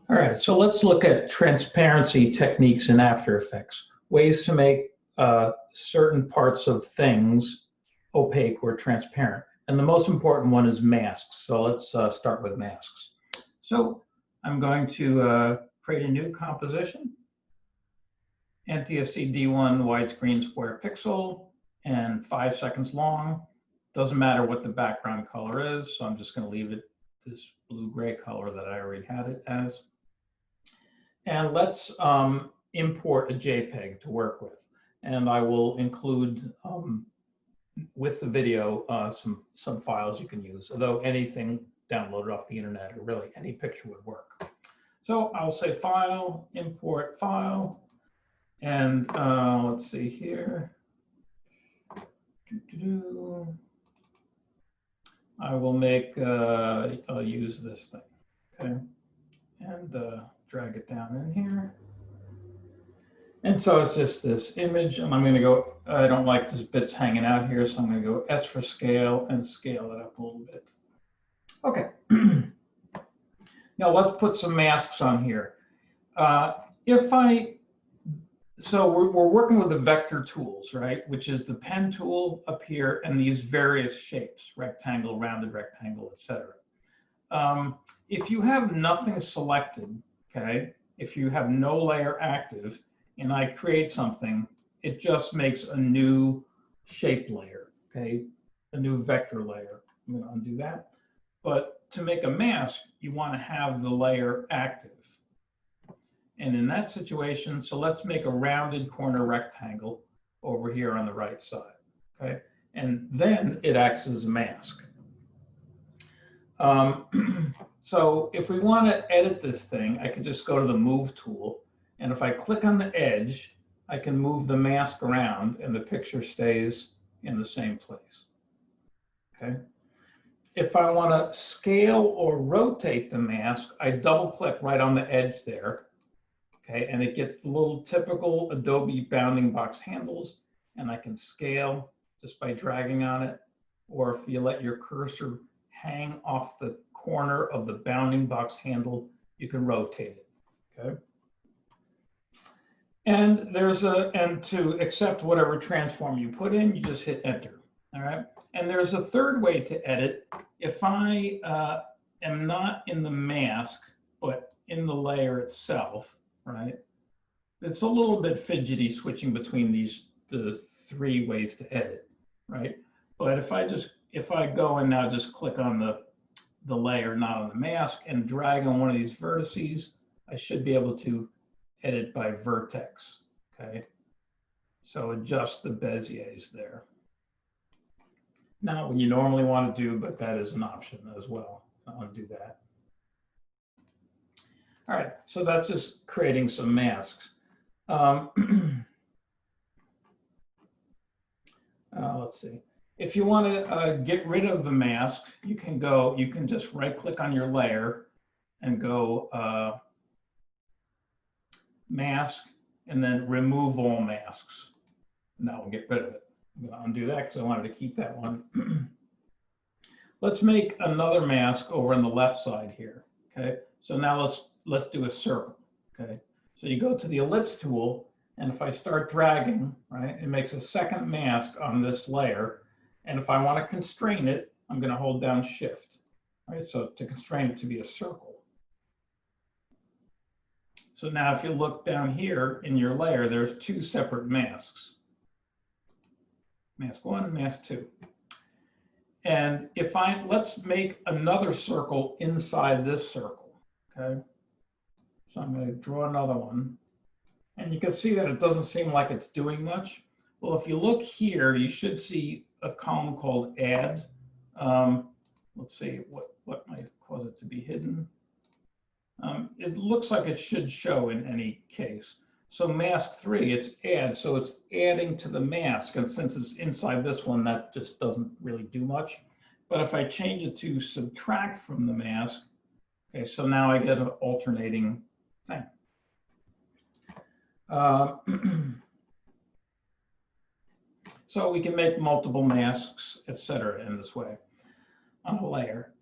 All right, so let's look at transparency techniques in After Effects, ways to make certain parts of things opaque or transparent. And the most important one is masks. So let's start with masks. So I'm going to create a new composition, NTSC D1 widescreen square pixel, and 5 seconds long. Doesn't matter what the background color is, so I'm just going to leave it this blue-gray color that I already had it as. And let's import a JPEG to work with. And I will include with the video some files you can use, although anything downloaded off the internet or really any picture would work. So I'll say File, Import File, and let's see here. I will make, I'll use this thing, okay? And drag it down in here. And so it's just this image, and I'm going to go, I don't like this bits hanging out here, so I'm going to go S for scale and scale it up a little bit. Okay. Now let's put some masks on here. So we're working with the vector tools, right? Which is the pen tool up here and these various shapes, rectangle, rounded rectangle, etc. If you have nothing selected, okay, if you have no layer active, and I create something, it just makes a new shape layer, okay, a new vector layer. I'm going to undo that. But to make a mask, you want to have the layer active. And in that situation, so let's make a rounded corner rectangle over here on the right side, okay? And then it acts as a mask. So if we want to edit this thing, I could just go to the Move tool. And if I click on the edge, I can move the mask around and the picture stays in the same place, okay? If I want to scale or rotate the mask, I double click right on the edge there, okay? And it gets the little typical Adobe bounding box handles, and I can scale just by dragging on it. Or if you let your cursor hang off the corner of the bounding box handle, you can rotate it, okay? And to accept whatever transform you put in, you just hit enter, all right? And there's a third way to edit. If I am not in the mask, but in the layer itself, right? It's a little bit fidgety switching between the three ways to edit, right? But if I go and now just click on the layer, not on the mask, and drag on one of these vertices, I should be able to edit by vertex, okay? So adjust the Beziers there. Not what you normally want to do, but that is an option as well. I'll undo that. All right, so that's just creating some masks. Let's see. If you want to get rid of the mask, you can just right click on your layer and go mask and then remove all masks. And that will get rid of it. I'm going to undo that because I wanted to keep that one. Let's make another mask over on the left side here. Okay, so now let's do a circle. Okay, so you go to the ellipse tool, and if I start dragging, right, it makes a second mask on this layer. And if I want to constrain it, I'm going to hold down Shift. Right, so to constrain it to be a circle. So now if you look down here in your layer, there's two separate masks. Mask 1 and mask 2. And let's make another circle inside this circle, okay? So I'm going to draw another one. And you can see that it doesn't seem like it's doing much. Well, if you look here, you should see a column called Add. Let's see, what might cause it to be hidden? It looks like it should show in any case. So mask 3, it's add, so it's adding to the mask. And since it's inside this one, that just doesn't really do much. But if I change it to subtract from the mask, okay, so now I get an alternating thing. So we can make multiple masks, etc. in this way. on a layer.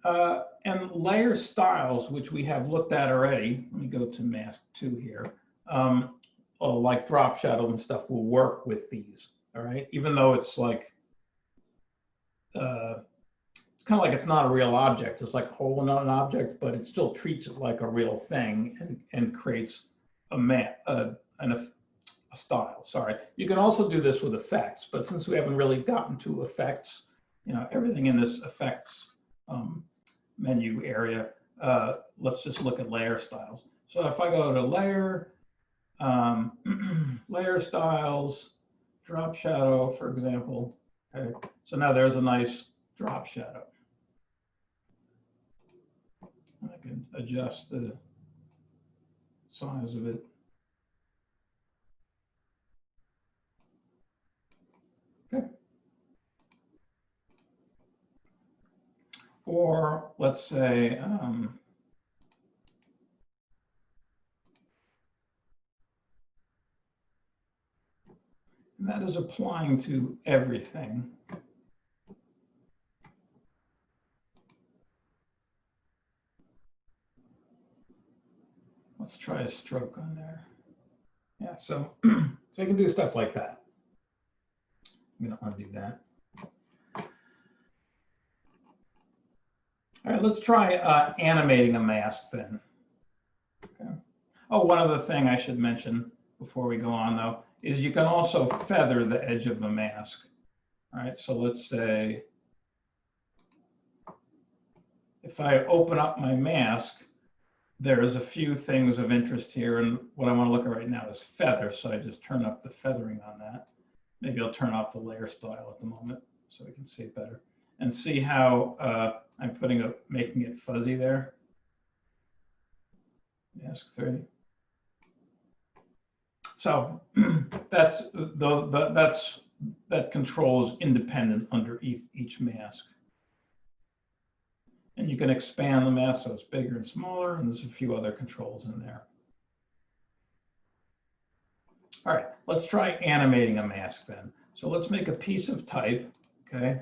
And layer styles, which we have looked at already. Let me go to mask 2 here. Like drop shadows and stuff will work with these. All right, even though it's like it's kind of like it's not a real object. It's like holding on an object, but it still treats it like a real thing and creates a style. Sorry. You can also do this with effects, but since we haven't really gotten to effects, everything in this effects menu area, let's just look at layer styles. So if I go to layer, layer styles, drop shadow, for example. Okay. So now there's a nice drop shadow. I can adjust the size of it. Okay. Or let's say, that is applying to everything. Let's try a stroke on there. Yeah, so you can do stuff like that. We don't want to do that. All right, let's try animating a mask then. Okay. Oh, one other thing I should mention before we go on, though, is you can also feather the edge of the mask. All right, so let's say if I open up my mask, there's a few things of interest here, and what I want to look at right now is feather, so I just turn up the feathering on that. Maybe I'll turn off the layer style at the moment so we can see it better. And see how I'm making it fuzzy there. Mask 3. So that control is independent under each mask. And you can expand the mask so it's bigger and smaller, and there's a few other controls in there. All right, let's try animating a mask then. So let's make a piece of type, okay?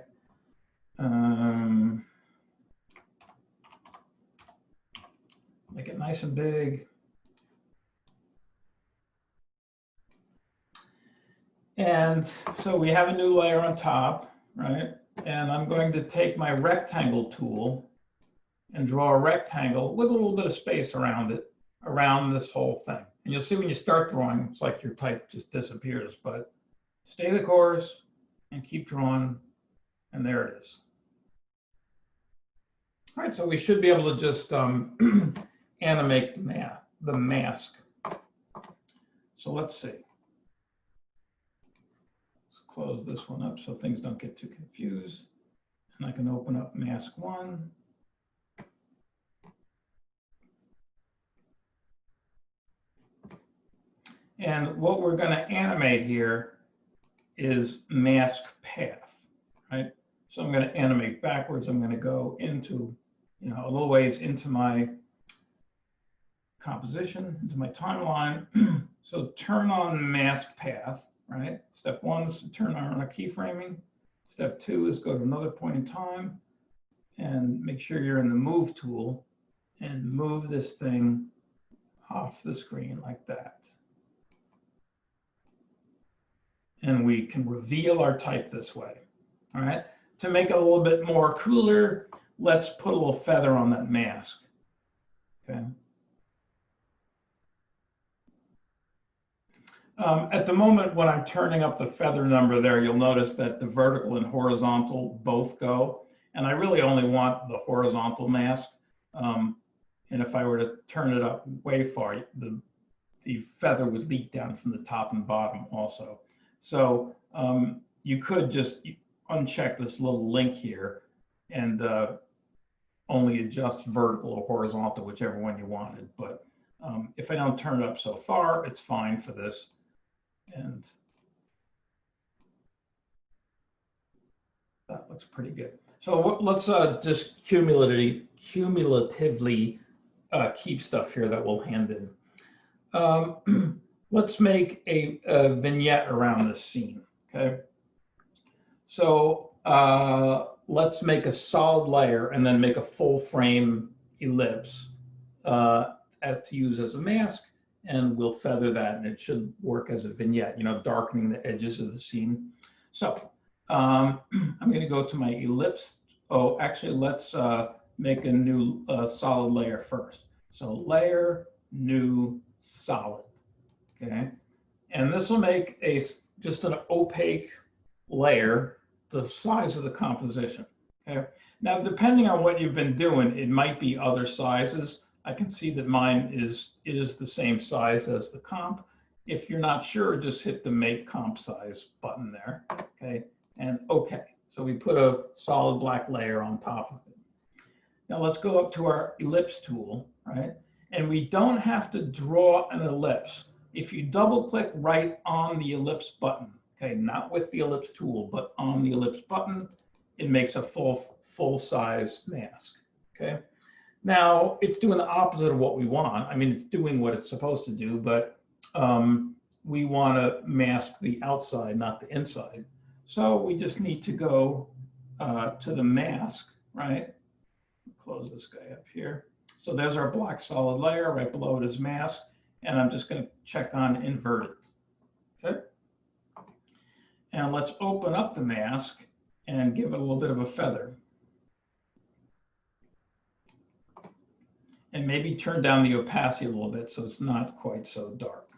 Make it nice and big. And so we have a new layer on top, right? And I'm going to take my rectangle tool and draw a rectangle with a little bit of space around it, around this whole thing. And you'll see when you start drawing, it's like your type just disappears, but stay the course and keep drawing, and there it is. All right, so we should be able to just animate the mask. So let's see. Let's close this one up so things don't get too confused. And I can open up mask 1. And what we're going to animate here is mask path, right? So I'm going to animate backwards. I'm going to go into, a little ways into my composition, into my timeline. So turn on mask path, right? Step 1 is to turn on a keyframing. Step 2 is go to another point in time and make sure you're in the move tool and move this thing off the screen like that. And we can reveal our type this way. All right. To make it a little bit more cooler, let's put a little feather on that mask. Okay. At the moment, when I'm turning up the feather number there, you'll notice that the vertical and horizontal both go. And I really only want the horizontal mask. And if I were to turn it up way far, the feather would leak down from the top and bottom also. So you could just uncheck this little link here and only adjust vertical or horizontal, whichever one you wanted. But if I don't turn it up so far, it's fine for this. And that looks pretty good. So let's just cumulatively keep stuff here that we'll hand in. Let's make a vignette around this scene, okay? So let's make a solid layer and then make a full frame ellipse to use as a mask, and we'll feather that, and it should work as a vignette, darkening the edges of the scene. So I'm going to go to my ellipse. Oh, actually, let's make a new solid layer first. So layer, new, solid. Okay, and this will make just an opaque layer the size of the composition. Okay, now depending on what you've been doing, it might be other sizes. I can see that mine is the same size as the comp. If you're not sure, just hit the make comp size button there. Okay, and okay. So we put a solid black layer on top of it. Now let's go up to our ellipse tool, right? And we don't have to draw an ellipse. If you double click right on the ellipse button, okay, not with the ellipse tool, but on the ellipse button, it makes a full size mask, okay? Now it's doing the opposite of what we want. I mean, it's doing what it's supposed to do, but we want to mask the outside, not the inside. So we just need to go to the mask, right? Close this guy up here. So there's our black solid layer. Right below it is mask. And I'm just going to check on invert it. Okay. And let's open up the mask and give it a little bit of a feather. And maybe turn down the opacity a little bit so it's not quite so dark.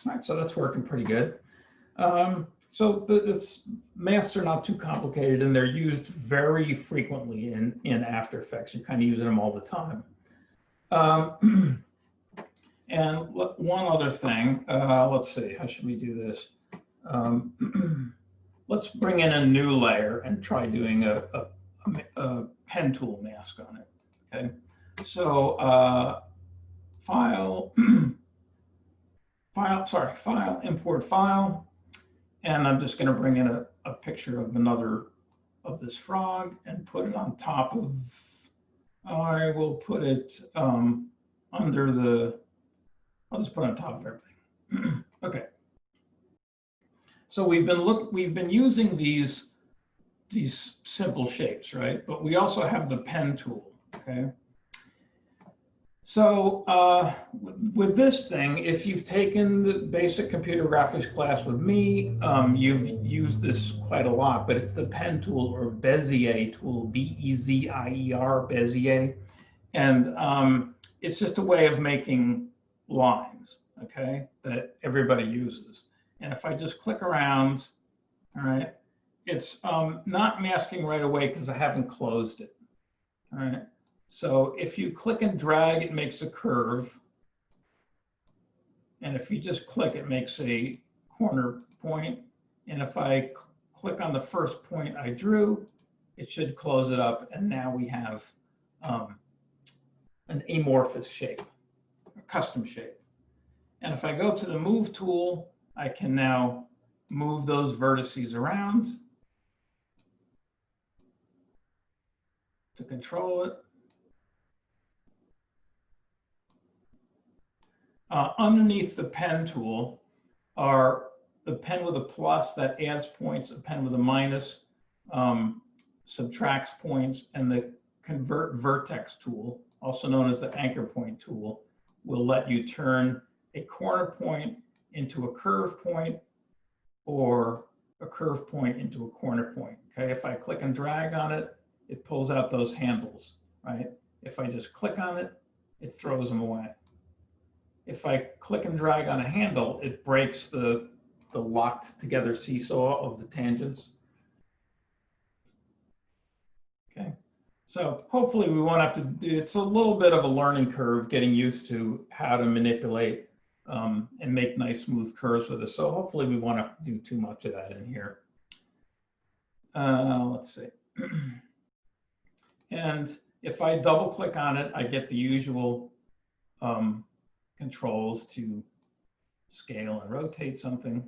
All right, so that's working pretty good. So the masks are not too complicated, and they're used very frequently in After Effects. You're kind of using them all the time. And one other thing, let's see, how should we do this? Let's bring in a new layer and try doing a pen tool mask on it. Okay, so file, import file. And I'm just going to bring in a picture of this frog and put it on top of, I will put it under the, I'll just put it on top of everything. Okay. So we've been using these simple shapes, right? But we also have the pen tool, okay? So with this thing, if you've taken the basic computer graphics class with me, you've used this quite a lot, but it's the pen tool or Bezier tool, B-E-Z-I-E-R, Bezier. And it's just a way of making lines, okay, that everybody uses. And if I just click around, all right, it's not masking right away because I haven't closed it, all right. So if you click and drag, it makes a curve. And if you just click, it makes a corner point. And if I click on the first point I drew, it should close it up. And now we have an amorphous shape, a custom shape. And if I go to the move tool, I can now move those vertices around to control it. Underneath the pen tool are the pen with a plus that adds points, a pen with a minus subtracts points, and the convert vertex tool, also known as the anchor point tool, will let you turn a corner point into a curve point or a curve point into a corner point. Okay, if I click and drag on it, it pulls out those handles, right? If I just click on it, it throws them away. If I click and drag on a handle, it breaks the locked together seesaw of the tangents. Okay, so hopefully we won't have to do, it's a little bit of a learning curve getting used to how to manipulate and make nice smooth curves with this. So hopefully we won't have to do too much of that in here. Let's see. And if I double click on it, I get the usual controls to scale and rotate something.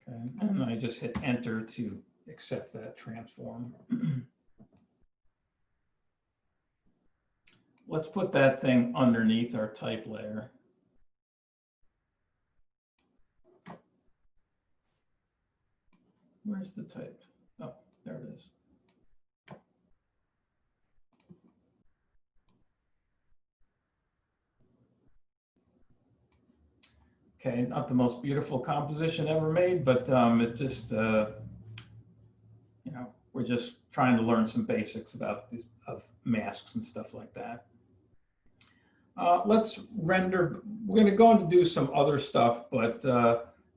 Okay, and I just hit enter to accept that transform. let's put that thing underneath our type layer. Where's the type? Oh, there it is. Okay, not the most beautiful composition ever made, but it just, you know, we're just trying to learn some basics about these, of masks and stuff like that. Let's render, we're going to go on to do some other stuff, but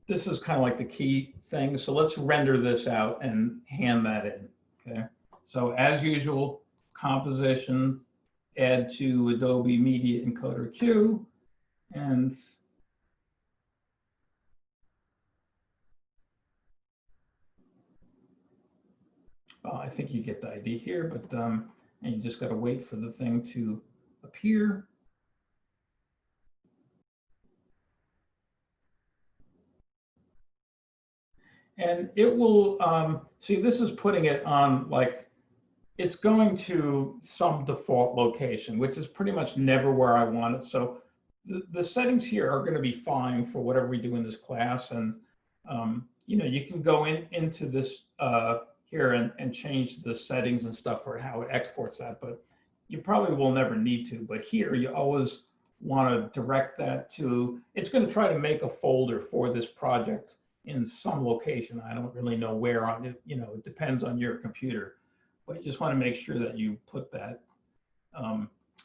this is kind of like the key thing. So let's render this out and hand that in, okay? So as usual, composition, add to Adobe Media Encoder Q, and I think you get the idea here, but and you just got to wait for the thing to appear. And it will, see, this is putting it on like, it's going to some default location, which is pretty much never where I want it. So the settings here are going to be fine for whatever we do in this class. And, you know, you can go into this here and change the settings and stuff for how it exports that, but you probably will never need to. But here you always want to direct that to, it's going to try to make a folder for this project in some location. I don't really know where on it, you know, it depends on your computer, but you just want to make sure that you put that,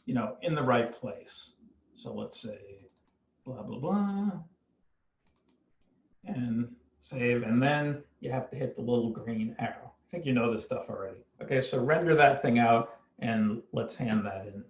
you know, in the right place. So let's say blah, blah, blah, and save. And then you have to hit the little green arrow. I think you know this stuff already. Okay, so render that thing out and let's hand that in.